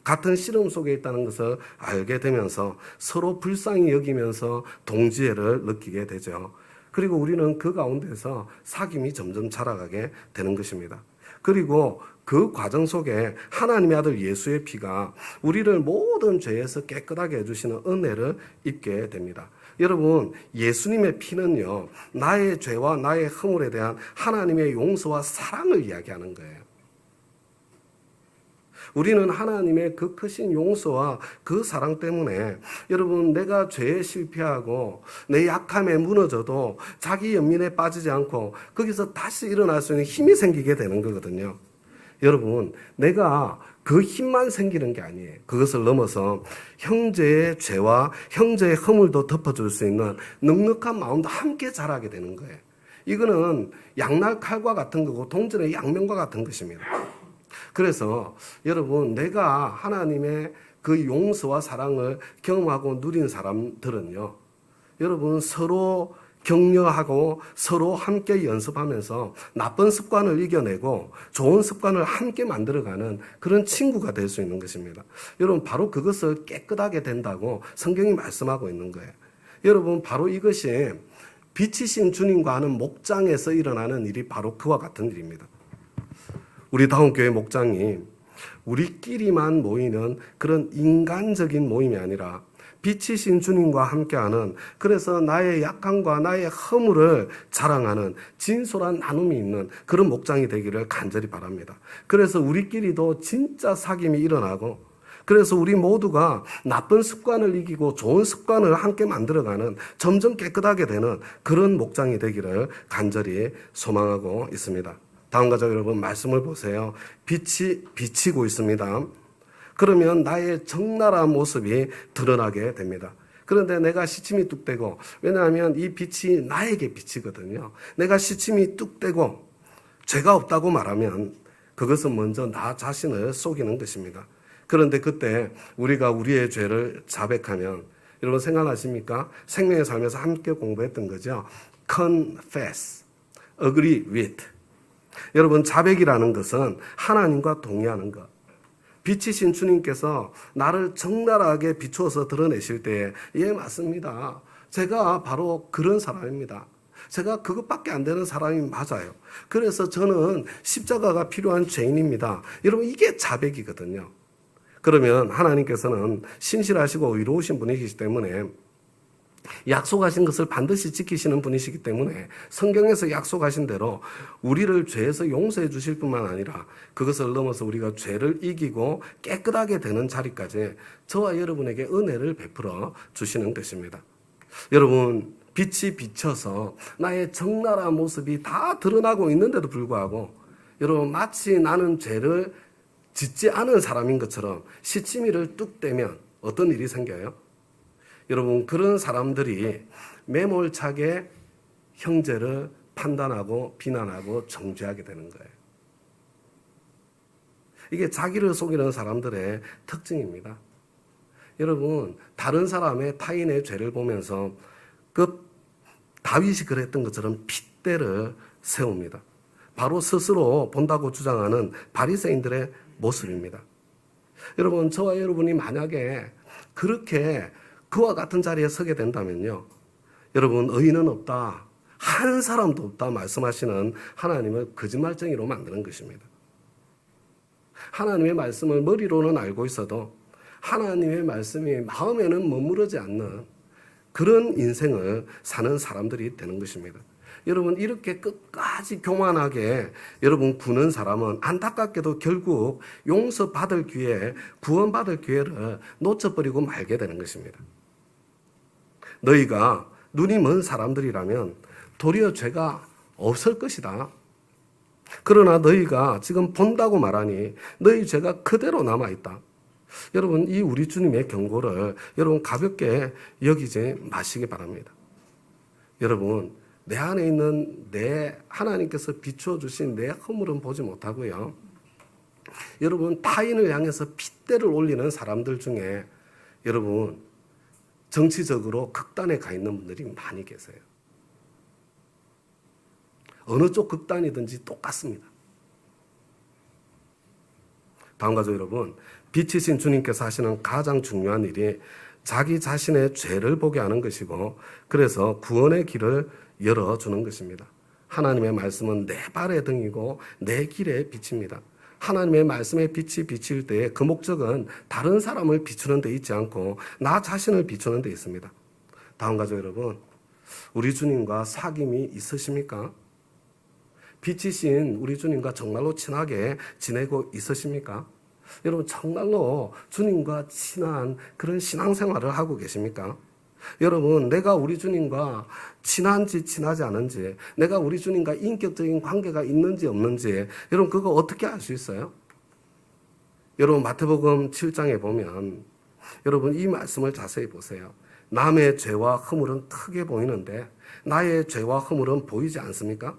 같은 시름 속에 있다는 것을 알게 되면서 서로 불쌍히 여기면서 동지애를 느끼게 되죠. 그리고 우리는 그 가운데서 사귐이 점점 자라가게 되는 것입니다. 그리고 그 과정 속에 하나님의 아들 예수의 피가 우리를 모든 죄에서 깨끗하게 해주시는 은혜를 입게 됩니다. 여러분 예수님의 피는요 나의 죄와 나의 허물에 대한 하나님의 용서와 사랑을 이야기하는 거예요. 우리는 하나님의 그 크신 용서와 그 사랑 때문에 여러분 내가 죄에 실패하고 내 약함에 무너져도 자기 연민에 빠지지 않고 거기서 다시 일어날 수 있는 힘이 생기게 되는 거거든요. 여러분 내가 그 힘만 생기는 게 아니에요. 그것을 넘어서 형제의 죄와 형제의 허물도 덮어줄 수 있는 넉넉한 마음도 함께 자라게 되는 거예요. 이거는 양날 칼과 같은 거고 동전의 양면과 같은 것입니다. 그래서 여러분 내가 하나님의 그 용서와 사랑을 경험하고 누린 사람들은요 여러분 서로 격려하고 서로 함께 연습하면서 나쁜 습관을 이겨내고 좋은 습관을 함께 만들어가는 그런 친구가 될 수 있는 것입니다. 여러분, 바로 그것을 깨끗하게 된다고 성경이 말씀하고 있는 거예요. 여러분, 바로 이것이 빛이신 주님과 하는 목장에서 일어나는 일이 바로 그와 같은 일입니다. 우리 다운교회 목장이 우리끼리만 모이는 그런 인간적인 모임이 아니라 빛이신 주님과 함께하는, 그래서 나의 약함과 나의 허물을 자랑하는 진솔한 나눔이 있는 그런 목장이 되기를 간절히 바랍니다. 그래서 우리끼리도 진짜 사귐이 일어나고, 그래서 우리 모두가 나쁜 습관을 이기고 좋은 습관을 함께 만들어가는, 점점 깨끗하게 되는 그런 목장이 되기를 간절히 소망하고 있습니다. 다음 가족 여러분, 말씀을 보세요. 빛이 비치고 있습니다. 그러면 나의 적나라한 모습이 드러나게 됩니다. 그런데 내가 시침이 뚝 떼고, 왜냐하면 이 빛이 나에게 비치거든요. 내가 시침이 뚝 떼고 죄가 없다고 말하면 그것은 먼저 나 자신을 속이는 것입니다. 그런데 그때 우리가 우리의 죄를 자백하면, 여러분 생각나십니까? 생명의 삶에서 함께 공부했던 거죠. confess, agree with. 여러분, 자백이라는 것은 하나님과 동의하는 것. 빛이신 주님께서 나를 적나라하게 비추어서 드러내실 때에, 예, 맞습니다. 제가 바로 그런 사람입니다. 제가 그것밖에 안 되는 사람이 맞아요. 그래서 저는 십자가가 필요한 죄인입니다. 여러분, 이게 자백이거든요. 그러면 하나님께서는 신실하시고 의로우신 분이시기 때문에, 약속하신 것을 반드시 지키시는 분이시기 때문에 성경에서 약속하신 대로 우리를 죄에서 용서해 주실 뿐만 아니라 그것을 넘어서 우리가 죄를 이기고 깨끗하게 되는 자리까지 저와 여러분에게 은혜를 베풀어 주시는 것입니다. 여러분, 빛이 비쳐서 나의 적나라한 모습이 다 드러나고 있는데도 불구하고, 여러분, 마치 나는 죄를 짓지 않은 사람인 것처럼 시치미를 뚝 떼면 어떤 일이 생겨요? 여러분, 그런 사람들이 매몰차게 형제를 판단하고 비난하고 정죄하게 되는 거예요. 이게 자기를 속이는 사람들의 특징입니다. 여러분, 다른 사람의 타인의 죄를 보면서 그 다윗이 그랬던 것처럼 핏대를 세웁니다. 바로 스스로 본다고 주장하는 바리새인들의 모습입니다. 여러분, 저와 여러분이 만약에 그렇게 그와 같은 자리에 서게 된다면요, 여러분, 의인은 없다, 한 사람도 없다 말씀하시는 하나님을 거짓말쟁이로 만드는 것입니다. 하나님의 말씀을 머리로는 알고 있어도 하나님의 말씀이 마음에는 머무르지 않는 그런 인생을 사는 사람들이 되는 것입니다. 여러분, 이렇게 끝까지 교만하게 여러분 구는 사람은 안타깝게도 결국 용서받을 기회, 구원받을 기회를 놓쳐버리고 말게 되는 것입니다. 너희가 눈이 먼 사람들이라면 도리어 죄가 없을 것이다. 그러나 너희가 지금 본다고 말하니 너희 죄가 그대로 남아있다. 여러분, 이 우리 주님의 경고를 여러분 가볍게 여기지 마시기 바랍니다. 여러분, 내 안에 있는 내 하나님께서 비추어 주신 내 허물은 보지 못하고요, 여러분, 타인을 향해서 핏대를 올리는 사람들 중에 여러분 정치적으로 극단에 가 있는 분들이 많이 계세요. 어느 쪽 극단이든지 똑같습니다. 다음 가족 여러분, 빛이신 주님께서 하시는 가장 중요한 일이 자기 자신의 죄를 보게 하는 것이고, 그래서 구원의 길을 열어주는 것입니다. 하나님의 말씀은 내 발의 등이고 내 길의 빛입니다. 하나님의 말씀의 빛이 비칠 때에 그 목적은 다른 사람을 비추는 데 있지 않고 나 자신을 비추는 데 있습니다. 다음 가족 여러분, 우리 주님과 사귐이 있으십니까? 빛이신 우리 주님과 정말로 친하게 지내고 있으십니까? 여러분, 정말로 주님과 친한 그런 신앙생활을 하고 계십니까? 여러분, 내가 우리 주님과 친한지 친하지 않은지, 내가 우리 주님과 인격적인 관계가 있는지 없는지, 여러분 그거 어떻게 알 수 있어요? 여러분, 마태복음 7장에 보면 여러분 이 말씀을 자세히 보세요. 남의 죄와 허물은 크게 보이는데 나의 죄와 허물은 보이지 않습니까?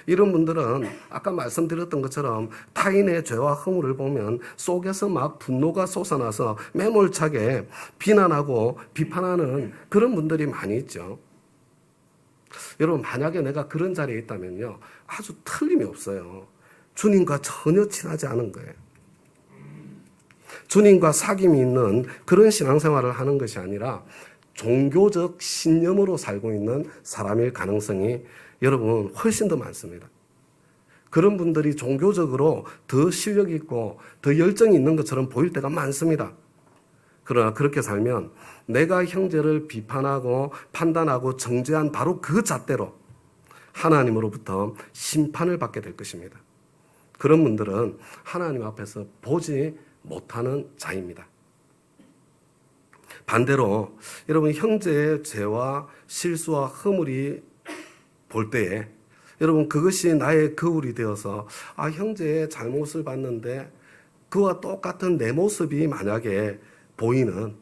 이런 분들은 아까 말씀드렸던 것처럼 타인의 죄와 허물을 보면 속에서 막 분노가 솟아나서 매몰차게 비난하고 비판하는 그런 분들이 많이 있죠. 여러분 만약에 내가 그런 자리에 있다면요, 아주 틀림이 없어요. 주님과 전혀 친하지 않은 거예요. 주님과 사귐이 있는 그런 신앙생활을 하는 것이 아니라 종교적 신념으로 살고 있는 사람일 가능성이 여러분 훨씬 더 많습니다. 그런 분들이 종교적으로 더 실력 있고 더 열정이 있는 것처럼 보일 때가 많습니다. 그러나 그렇게 살면 내가 형제를 비판하고 판단하고 정죄한 바로 그 잣대로 하나님으로부터 심판을 받게 될 것입니다. 그런 분들은 하나님 앞에서 보지 못하는 자입니다. 반대로 여러분 형제의 죄와 실수와 허물이 볼 때에 여러분 그것이 나의 거울이 되어서 형제의 잘못을 봤는데 그와 똑같은 내 모습이 만약에 보이는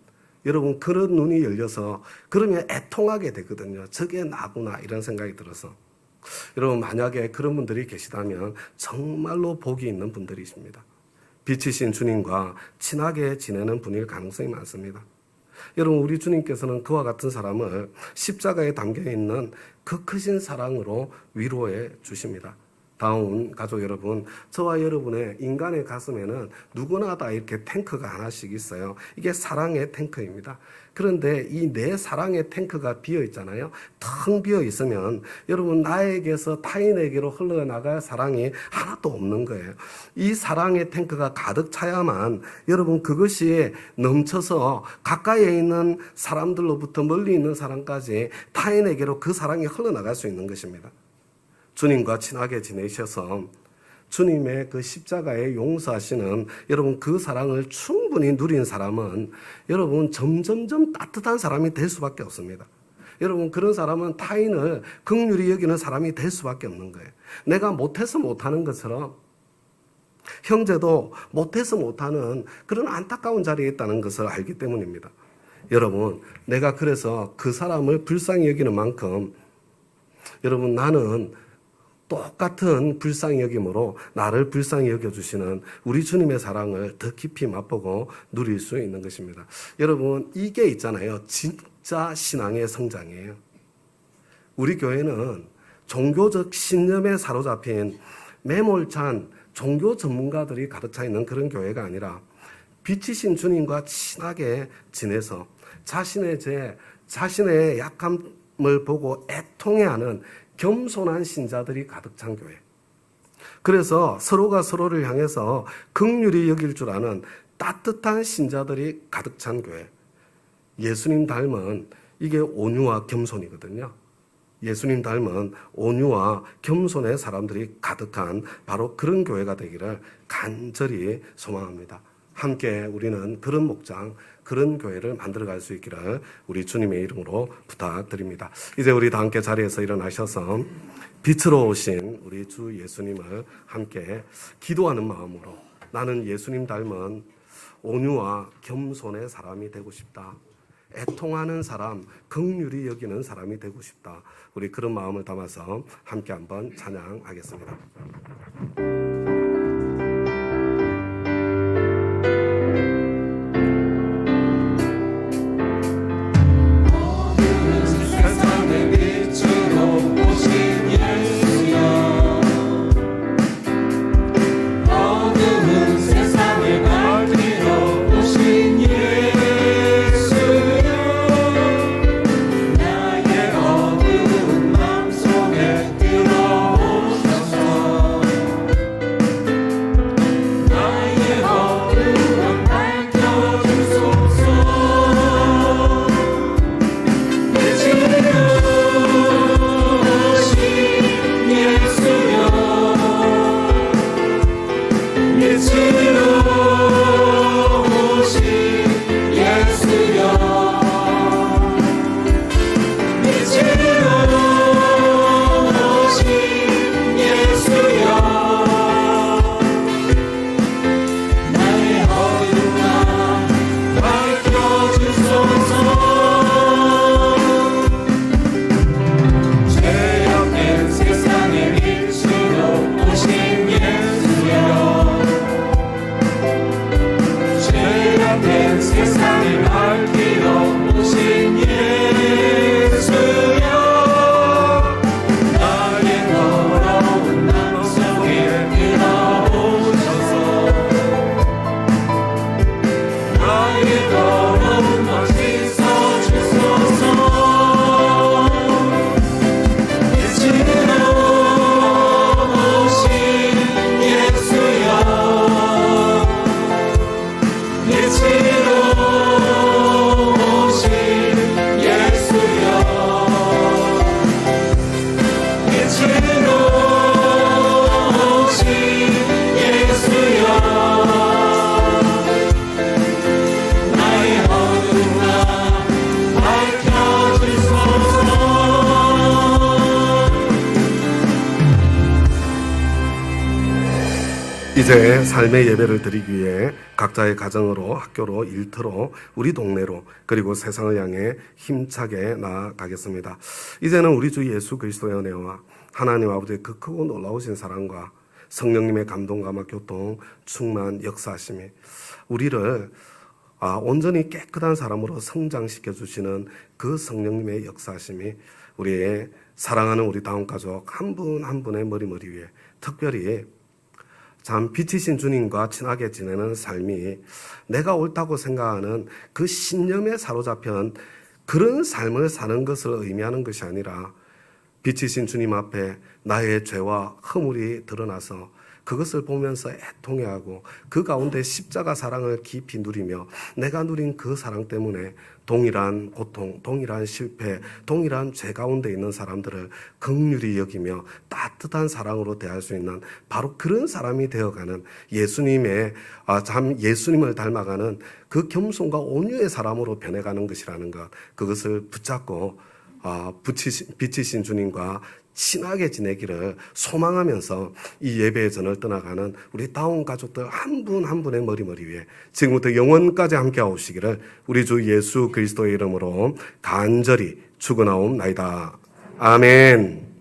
여러분 그런 눈이 열려서 그러면 애통하게 되거든요. 저게 나구나 이런 생각이 들어서 여러분 만약에 그런 분들이 계시다면 정말로 복이 있는 분들이십니다. 빛이신 주님과 친하게 지내는 분일 가능성이 많습니다. 여러분 우리 주님께서는 그와 같은 사람을 십자가에 담겨있는 그 크신 사랑으로 위로해 주십니다. 다음 가족 여러분, 저와 여러분의 인간의 가슴에는 누구나 다 이렇게 탱크가 하나씩 있어요. 이게 사랑의 탱크입니다. 그런데 이 내 사랑의 탱크가 비어 있잖아요. 텅 비어 있으면 여러분 나에게서 타인에게로 흘러나갈 사랑이 하나도 없는 거예요. 이 사랑의 탱크가 가득 차야만 여러분 그것이 넘쳐서 가까이에 있는 사람들로부터 멀리 있는 사람까지 타인에게로 그 사랑이 흘러나갈 수 있는 것입니다. 주님과 친하게 지내셔서 주님의 그 십자가에 용서하시는 여러분 그 사랑을 충분히 누린 사람은 여러분 점점점 따뜻한 사람이 될 수밖에 없습니다. 여러분 그런 사람은 타인을 긍휼히 여기는 사람이 될 수밖에 없는 거예요. 내가 못해서 못하는 것처럼 형제도 못해서 못하는 그런 안타까운 자리에 있다는 것을 알기 때문입니다. 여러분 내가 그래서 그 사람을 불쌍히 여기는 만큼 여러분 나는 똑같은 불쌍히 여김으로 나를 불쌍히 여겨주시는 우리 주님의 사랑을 더 깊이 맛보고 누릴 수 있는 것입니다. 여러분 이게 있잖아요. 진짜 신앙의 성장이에요. 우리 교회는 종교적 신념에 사로잡힌 매몰찬 종교 전문가들이 가득 차 있는 그런 교회가 아니라 빛이신 주님과 친하게 지내서 자신의 죄, 자신의 약함을 보고 애통해하는 겸손한 신자들이 가득 찬 교회. 그래서 서로가 서로를 향해서 긍휼히 여길 줄 아는 따뜻한 신자들이 가득 찬 교회. 예수님 닮은 이게 온유와 겸손이거든요. 예수님 닮은 온유와 겸손의 사람들이 가득한 바로 그런 교회가 되기를 간절히 소망합니다. 함께 우리는 그런 목장, 그런 교회를 만들어갈 수 있기를 우리 주님의 이름으로 부탁드립니다. 이제 우리 다 함께 자리에서 일어나셔서 빛으로 오신 우리 주 예수님을 함께 기도하는 마음으로 나는 예수님 닮은 온유와 겸손의 사람이 되고 싶다. 애통하는 사람, 긍휼히 여기는 사람이 되고 싶다. 우리 그런 마음을 담아서 함께 한번 찬양하겠습니다. 이제 삶의 예배를 드리기 위해 각자의 가정으로, 학교로, 일터로, 우리 동네로, 그리고 세상을 향해 힘차게 나아가겠습니다. 이제는 우리 주 예수 그리스도의 은혜와 하나님 아버지의 그 크고 놀라우신 사랑과 성령님의 감동감화 교통, 충만 역사하심이 우리를 온전히 깨끗한 사람으로 성장시켜 주시는 그 성령님의 역사하심이 우리의 사랑하는 우리 다운 가족 한 분 한 분의 머리 위에 특별히 참 빛이신 주님과 친하게 지내는 삶이 내가 옳다고 생각하는 그 신념에 사로잡힌 그런 삶을 사는 것을 의미하는 것이 아니라 빛이신 주님 앞에 나의 죄와 허물이 드러나서 그것을 보면서 애통해하고 그 가운데 십자가 사랑을 깊이 누리며 내가 누린 그 사랑 때문에 동일한 고통, 동일한 실패, 동일한 죄 가운데 있는 사람들을 긍휼히 여기며 따뜻한 사랑으로 대할 수 있는 바로 그런 사람이 되어가는 예수님을 닮아가는 그 겸손과 온유의 사람으로 변해가는 것이라는 것, 그것을 붙잡고 빛이신 주님과 친하게 지내기를 소망하면서 이 예배의 전을 떠나가는 우리 다운 가족들 한 분 한 분의 머리 위에 지금부터 영원까지 함께 하시기를 우리 주 예수 그리스도의 이름으로 간절히 축원하옵나이다. 아멘.